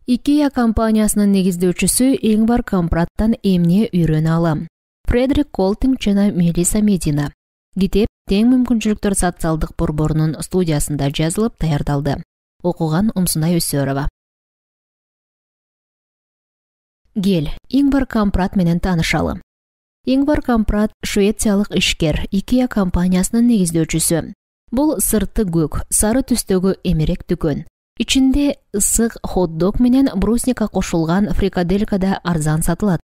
IKEA компаниясынын негиздөөчүсү Ингвар Кампрадтан эмне үйрөнө алам? Фредерик Колтинг жана Мелиса Медина. Китеп Тең мүмкүнчүлүктөр социалдык борборунун студиясында жазылып даярдалды. Окуган Умсунай Өсөрова. Кел, Ингвар Кампрад менен таанышалы. Ингвар Кампрад швециялык ишкер, IKEA компаниясынын негиздөөчүсү. Бул сырты көк, сары түстөгү эмерек дүкөн. Ичинде ысык хот-дог менен брусника кошулган фрикаделькада арзан сатылат.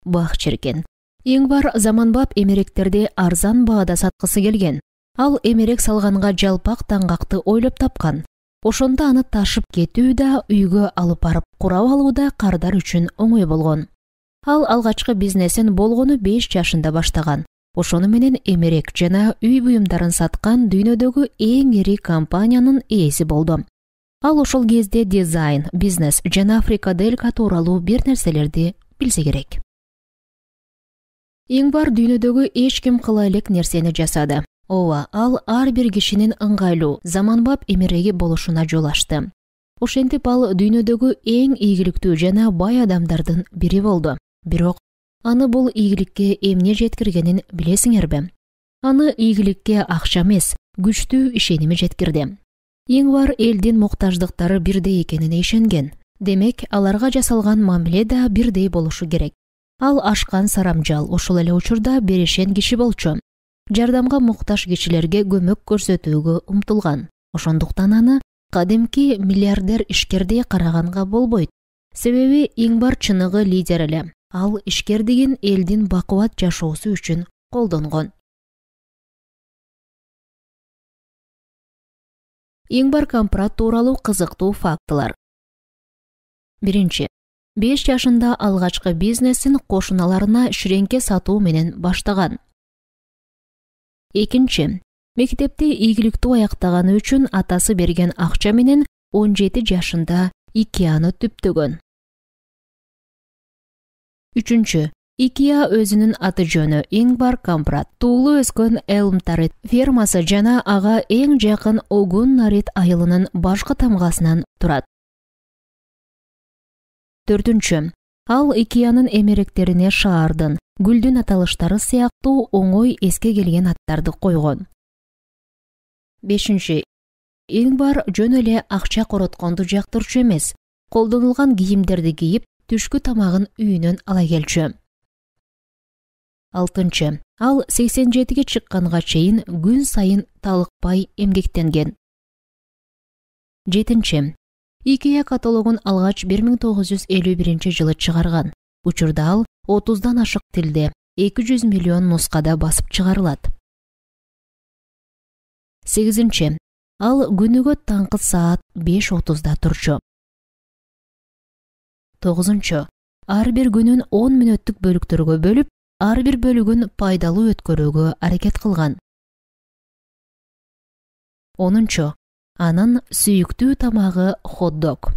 Бак черкен. Ингвар заманбап эмеректерди арзан баада саткысы келген. Ал эмерек салганга жалпак таңгакты ойлоп тапкан. Ошондо аны ташып кетүү да, үйгө алып барып курап алуу да кардар үчүн оңой болгон. Ал алгачкы бизнесин болгону 5 жашында баштаган. Ошону менен эмерек жана үй буюмдарын саткан дүйнөдөгү эң ири компаниянын ээси болду. Ал ошол кезде дизайн, бизнес жана фрикаделька тууралуу бир нерселерди билсе керек. Ингвар дүйнөдөгү эч ким кыла элек нерсени жасады. Ооба, ал ар бир кишинин ыңгайлуу, заманбап эмереги болушуна жол ачты. Ошентип ал дүйнөдөгү эң ийгиликтүү жана бай адамдардын бири болду. Бирок аны бул ийгиликке эмне жеткиргенин билесиңерби? Аны ийгиликке акча эмес, күчтүү ишеними жеткирди. Ингвар элдин муктаждыктары бирдей экенине ишенген. Демек, аларга жасалган мамиле да бирдей болушу керек. Ал ашкан сарамжал, ошол эле учурда берешен киши болчу. Жардамга муктаж кишилерге көмөк көрсөтүүгө умтулган. Ошондуктан аны кадимки миллиардер ишкердей караганга болбойт. Себеби Ингвар чыныгы лидер эле. Ал ишкердигин элдин бакубат жашоосу үчүн колдонгон. Ингвар Кампрад тууралуу кызыктуу фактылар. 1. 5 жашында алгачкы бизнесин кошуналарына ширеңке сатуу менен баштаган. 2. Мектепти ийгиликтүү аяктаганы үчүн атасы берген акча менен 17 жашында IKEAны түптөгөн. 3. IKEA өзүнүн аты жөнү Ингвар Кампрад. Туулуу өскөн Элмтарит фермасы жана ага эң жакын Огун Нарит айылынын башкы тамгасынан турат. 4. Ал IKEAнын эмеректерине шаардын, гүлдүн аталыштары сыяктуу оңой эске келген аттарды койгон. 5. Ингвар жөн эле акча коротконду жактырчу эмес, колдонулган кийимдерди кийип, түшкү тамагын үйүнөн ала келчү. 6. Ал 87-ге чыкканга чейин күн сайын талыкпай эмгектенген. 7. IKEA каталогун алгач 1951-жылы чыгарган. Учурда ал 30дан ашык тилде 200 миллион нускада басып чыгарылат. 8. Ал күнүгө таңкы саат 5:30да турчу. 9. Ар бир күнүн 10 мүнөттүк бөлүктөргө бөлүп, ар бир бөлүгүн пайдалуу өткөрүүгө аракет кылган. 10. Анын сүйүктүү тамагы хот-дог.